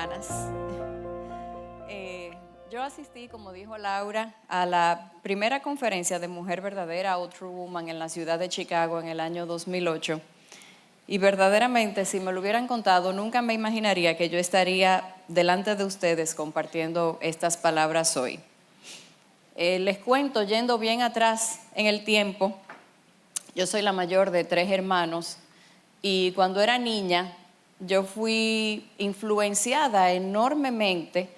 hermanas. Yo asistí, como dijo Laura, a la primera conferencia de Mujer Verdadera o True Woman en la ciudad de Chicago en el año 2008. Y verdaderamente, si me lo hubieran contado, nunca me imaginaría que yo estaría delante de ustedes compartiendo estas palabras hoy. Les cuento, yendo bien atrás en el tiempo, yo soy la mayor de 3 hermanos y cuando era niña yo fui influenciada enormemente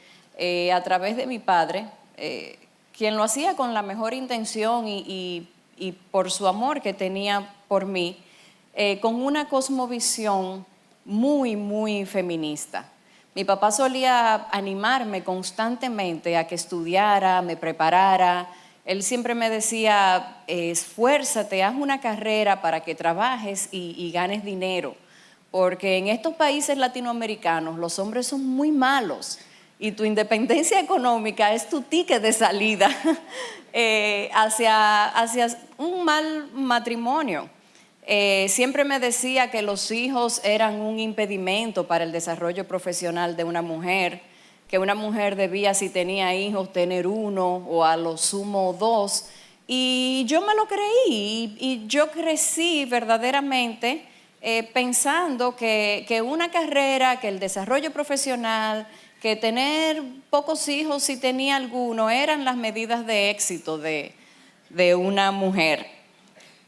a través de mi padre, quien lo hacía con la mejor intención y por su amor que tenía por mí, con una cosmovisión muy, muy feminista. Mi papá solía animarme constantemente a que estudiara, me preparara. Él siempre me decía, esfuérzate, haz una carrera para que trabajes y ganes dinero. Porque en estos países latinoamericanos los hombres son muy malos y tu independencia económica es tu ticket de salida hacia un mal matrimonio. Siempre me decía que los hijos eran un impedimento para el desarrollo profesional de una mujer, que una mujer debía, si tenía hijos, tener 1 o a lo sumo 2. Y yo me lo creí y yo crecí verdaderamente pensando que una carrera, que el desarrollo profesional, que tener pocos hijos si tenía alguno, eran las medidas de éxito de una mujer.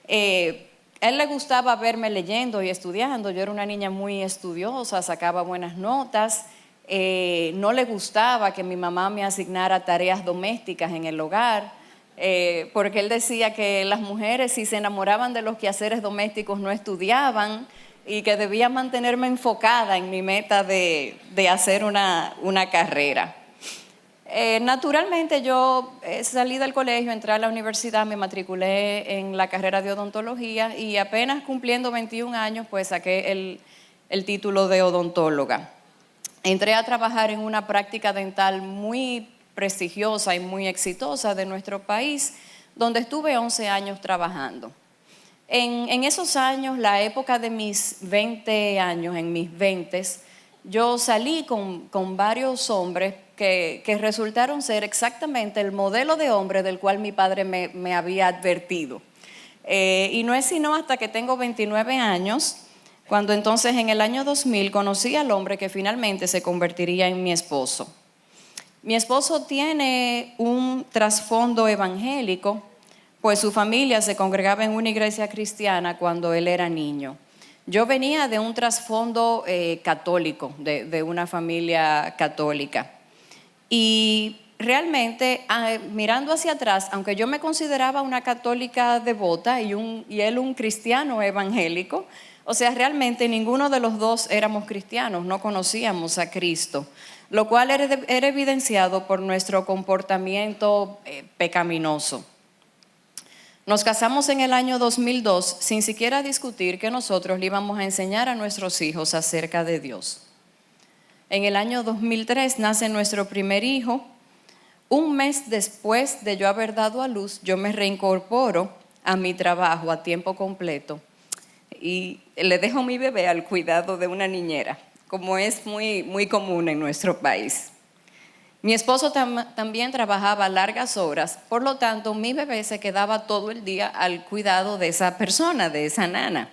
A él le gustaba verme leyendo y estudiando. Yo era una niña muy estudiosa, sacaba buenas notas. No le gustaba que mi mamá me asignara tareas domésticas en el hogar, porque él decía que las mujeres, si se enamoraban de los quehaceres domésticos, no estudiaban y que debía mantenerme enfocada en mi meta de hacer una carrera. Naturalmente yo salí del colegio, entré a la universidad, me matriculé en la carrera de odontología y apenas cumpliendo 21 años pues saqué el título de odontóloga. Entré a trabajar en una práctica dental muy prestigiosa y muy exitosa de nuestro país, donde estuve 11 años trabajando. En esos años, la época de mis 20 años, en mis 20s, yo salí con varios hombres que resultaron ser exactamente el modelo de hombre del cual mi padre me había advertido. Y no es sino hasta que tengo 29 años, cuando entonces en el año 2000 conocí al hombre que finalmente se convertiría en mi esposo. Mi esposo tiene un trasfondo evangélico, pues su familia se congregaba en una iglesia cristiana cuando él era niño. Yo venía de un trasfondo católico, de una familia católica. Y realmente, mirando hacia atrás, aunque yo me consideraba una católica devota y él un cristiano evangélico, o sea, realmente ninguno de los dos éramos cristianos, no conocíamos a Cristo, lo cual era evidenciado por nuestro comportamiento pecaminoso. Nos casamos en el año 2002 sin siquiera discutir que nosotros le íbamos a enseñar a nuestros hijos acerca de Dios. En el año 2003 nace nuestro primer hijo. Un mes después de yo haber dado a luz, yo me reincorporo a mi trabajo a tiempo completo y le dejo mi bebé al cuidado de una niñera, como es muy, muy común en nuestro país. Mi esposo también trabajaba largas horas, por lo tanto mi bebé se quedaba todo el día al cuidado de esa persona, de esa nana.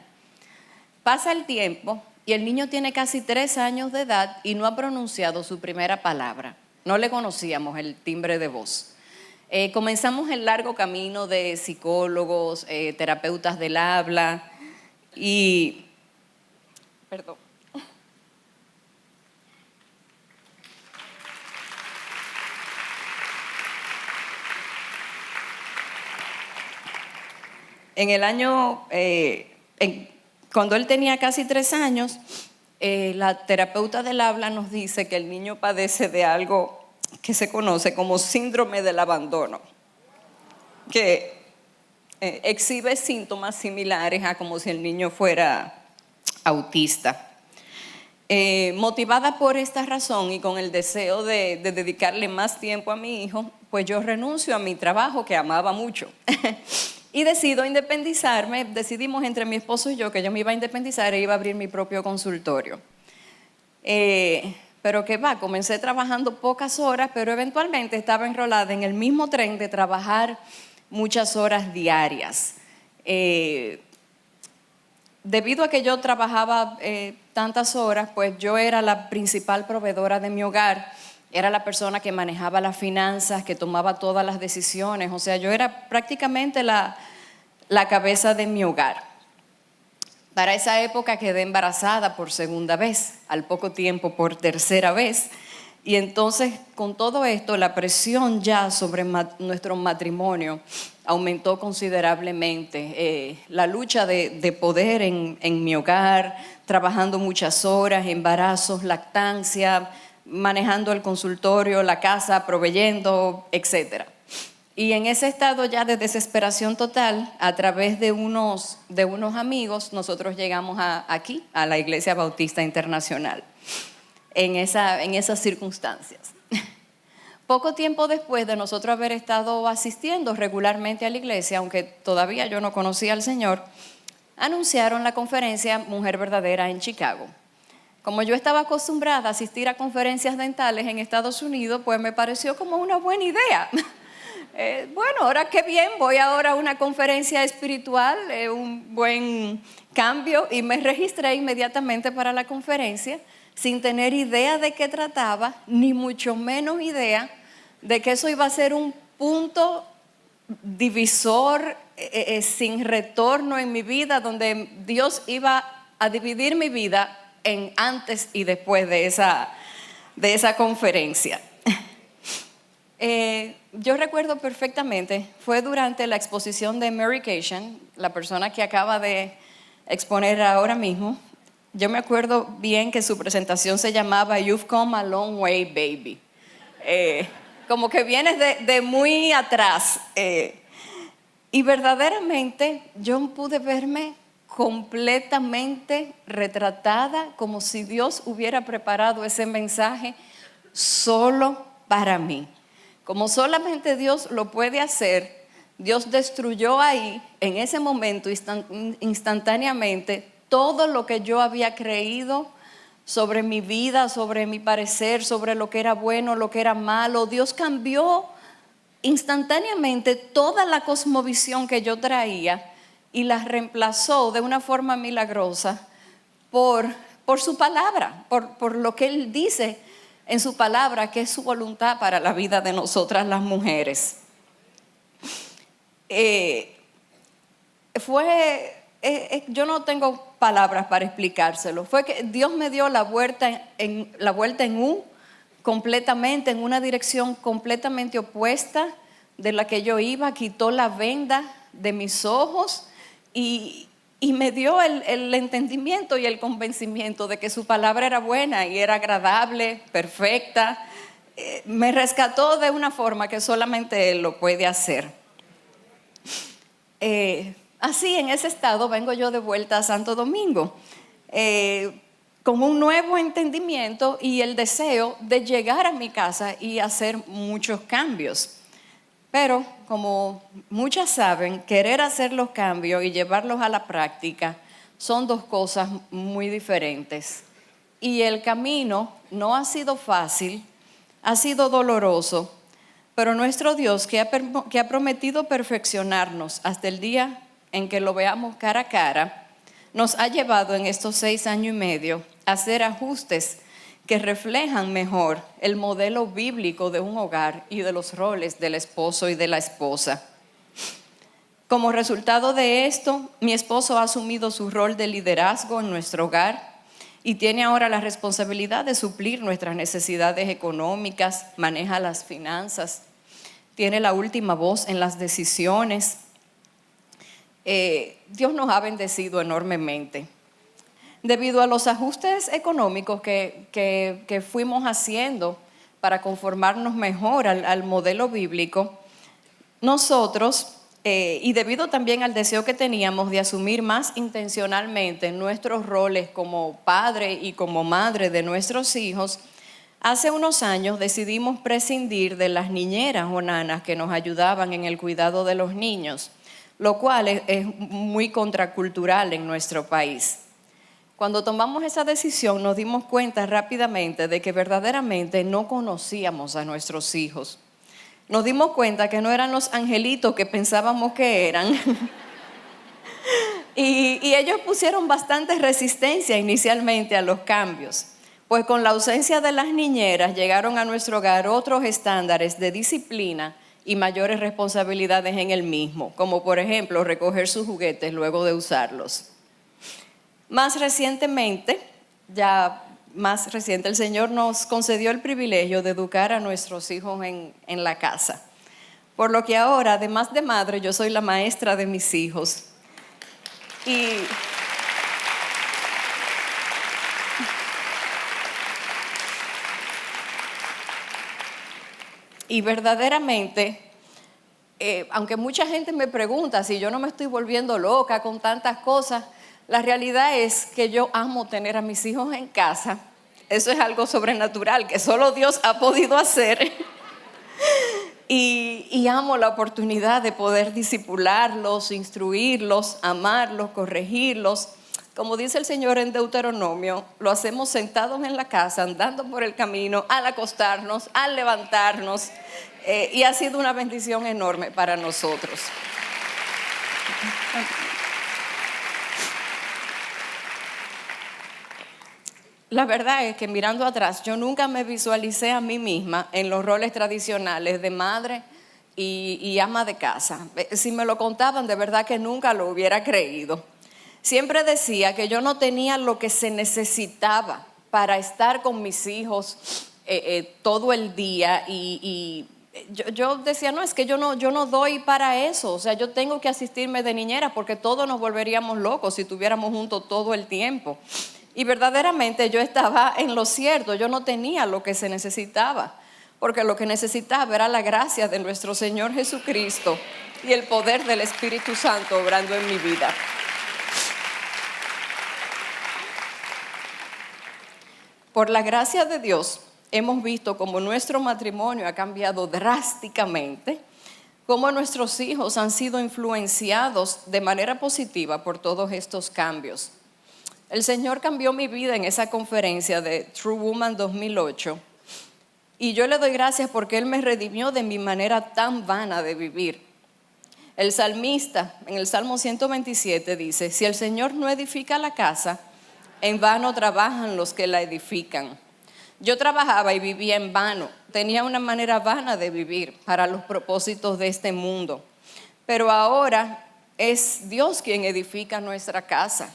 Pasa el tiempo y el niño tiene casi 3 años de edad y no ha pronunciado su primera palabra. No le conocíamos el timbre de voz. Comenzamos el largo camino de psicólogos, terapeutas del habla y... Perdón. En el año, cuando él tenía casi 3 años, la terapeuta del habla nos dice que el niño padece de algo que se conoce como síndrome del abandono, que exhibe síntomas similares a como si el niño fuera autista. Motivada por esta razón y con el deseo de dedicarle más tiempo a mi hijo, pues yo renuncio a mi trabajo que amaba mucho y decido independizarme. Decidimos entre mi esposo y yo que yo me iba a independizar e iba a abrir mi propio consultorio. pero que va, comencé trabajando pocas horas, pero eventualmente estaba enrolada en el mismo tren de trabajar muchas horas diarias. Debido a que yo trabajaba tantas horas, pues yo era la principal proveedora de mi hogar, era la persona que manejaba las finanzas, que tomaba todas las decisiones, o sea, yo era prácticamente la cabeza de mi hogar. Para esa época quedé embarazada por segunda vez, al poco tiempo por tercera vez, y entonces con todo esto la presión ya sobre nuestro matrimonio aumentó considerablemente. La lucha de poder en mi hogar, trabajando muchas horas, embarazos, lactancia, manejando el consultorio, la casa, proveyendo, etc. Y en ese estado ya de desesperación total, a través de unos amigos, nosotros llegamos aquí, a la Iglesia Bautista Internacional, en esas circunstancias. Poco tiempo después de nosotros haber estado asistiendo regularmente a la iglesia, aunque todavía yo no conocía al Señor, anunciaron la conferencia Mujer Verdadera en Chicago. Como yo estaba acostumbrada a asistir a conferencias dentales en Estados Unidos, pues me pareció como una buena idea. Bueno, ahora qué bien, voy ahora a una conferencia espiritual, un buen cambio, y me registré inmediatamente para la conferencia sin tener idea de qué trataba, ni mucho menos idea de que eso iba a ser un punto divisor sin retorno en mi vida, donde Dios iba a dividir mi vida en antes y después de esa conferencia. Yo recuerdo perfectamente, fue durante la exposición de Mary Cation, la persona que acaba de exponer ahora mismo. Yo me acuerdo bien que su presentación se llamaba You've Come a Long Way, Baby. Como que vienes de muy atrás. Y verdaderamente yo pude verme completamente retratada, como si Dios hubiera preparado ese mensaje solo para mí. Como solamente Dios lo puede hacer, Dios destruyó ahí, en ese momento, instantáneamente, todo lo que yo había creído sobre mi vida, sobre mi parecer, sobre lo que era bueno, lo que era malo. Dios cambió instantáneamente toda la cosmovisión que yo traía y la reemplazó de una forma milagrosa por su palabra, por lo que Él dice en su palabra, que es su voluntad para la vida de nosotras las mujeres. Yo no tengo palabras para explicárselo. Fue que Dios me dio la vuelta en U completamente, en una dirección completamente opuesta de la que yo iba. Quitó la venda de mis ojos y me dio el entendimiento y el convencimiento de que su palabra era buena y era agradable, perfecta. Me rescató de una forma que solamente Él lo puede hacer. Así, en ese estado, vengo yo de vuelta a Santo Domingo, con un nuevo entendimiento y el deseo de llegar a mi casa y hacer muchos cambios. Pero, como muchas saben, querer hacer los cambios y llevarlos a la práctica son dos cosas muy diferentes. Y el camino no ha sido fácil, ha sido doloroso, pero nuestro Dios, que ha prometido perfeccionarnos hasta el día en que lo veamos cara a cara, nos ha llevado en estos 6 años y medio a hacer ajustes que reflejan mejor el modelo bíblico de un hogar y de los roles del esposo y de la esposa. Como resultado de esto, mi esposo ha asumido su rol de liderazgo en nuestro hogar y tiene ahora la responsabilidad de suplir nuestras necesidades económicas, maneja las finanzas, tiene la última voz en las decisiones. Dios nos ha bendecido enormemente. Debido a los ajustes económicos que fuimos haciendo para conformarnos mejor al modelo bíblico, nosotros, y debido también al deseo que teníamos de asumir más intencionalmente nuestros roles como padre y como madre de nuestros hijos, hace unos años decidimos prescindir de las niñeras o nanas que nos ayudaban en el cuidado de los niños, lo cual es muy contracultural en nuestro país. Cuando tomamos esa decisión nos dimos cuenta rápidamente de que verdaderamente no conocíamos a nuestros hijos. Nos dimos cuenta que no eran los angelitos que pensábamos que eran. Y ellos pusieron bastante resistencia inicialmente a los cambios, pues con la ausencia de las niñeras llegaron a nuestro hogar otros estándares de disciplina y mayores responsabilidades en el mismo, como por ejemplo recoger sus juguetes luego de usarlos. Más recientemente, el Señor nos concedió el privilegio de educar a nuestros hijos en la casa. Por lo que ahora, además de madre, yo soy la maestra de mis hijos. Y verdaderamente, aunque mucha gente me pregunta si yo no me estoy volviendo loca con tantas cosas, la realidad es que yo amo tener a mis hijos en casa. Eso es algo sobrenatural que solo Dios ha podido hacer. Y amo la oportunidad de poder discipularlos, instruirlos, amarlos, corregirlos. Como dice el Señor en Deuteronomio, lo hacemos sentados en la casa, andando por el camino, al acostarnos, al levantarnos. Y ha sido una bendición enorme para nosotros. La verdad es que mirando atrás, yo nunca me visualicé a mí misma en los roles tradicionales de madre y ama de casa. Si me lo contaban, de verdad que nunca lo hubiera creído. Siempre decía que yo no tenía lo que se necesitaba para estar con mis hijos todo el día y yo decía, no, es que yo no doy para eso. O sea, yo tengo que asistirme de niñera porque todos nos volveríamos locos si estuviéramos juntos todo el tiempo. Y verdaderamente yo estaba en lo cierto, yo no tenía lo que se necesitaba, porque lo que necesitaba era la gracia de nuestro Señor Jesucristo y el poder del Espíritu Santo obrando en mi vida. Por la gracia de Dios, hemos visto cómo nuestro matrimonio ha cambiado drásticamente, cómo nuestros hijos han sido influenciados de manera positiva por todos estos cambios. El Señor cambió mi vida en esa conferencia de True Woman 2008 y yo le doy gracias porque Él me redimió de mi manera tan vana de vivir. El salmista en el Salmo 127 dice, si el Señor no edifica la casa, en vano trabajan los que la edifican. Yo trabajaba y vivía en vano, tenía una manera vana de vivir para los propósitos de este mundo, pero ahora es Dios quien edifica nuestra casa.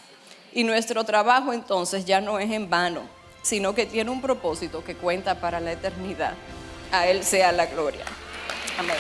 Y nuestro trabajo entonces ya no es en vano, sino que tiene un propósito que cuenta para la eternidad. A Él sea la gloria. Amén.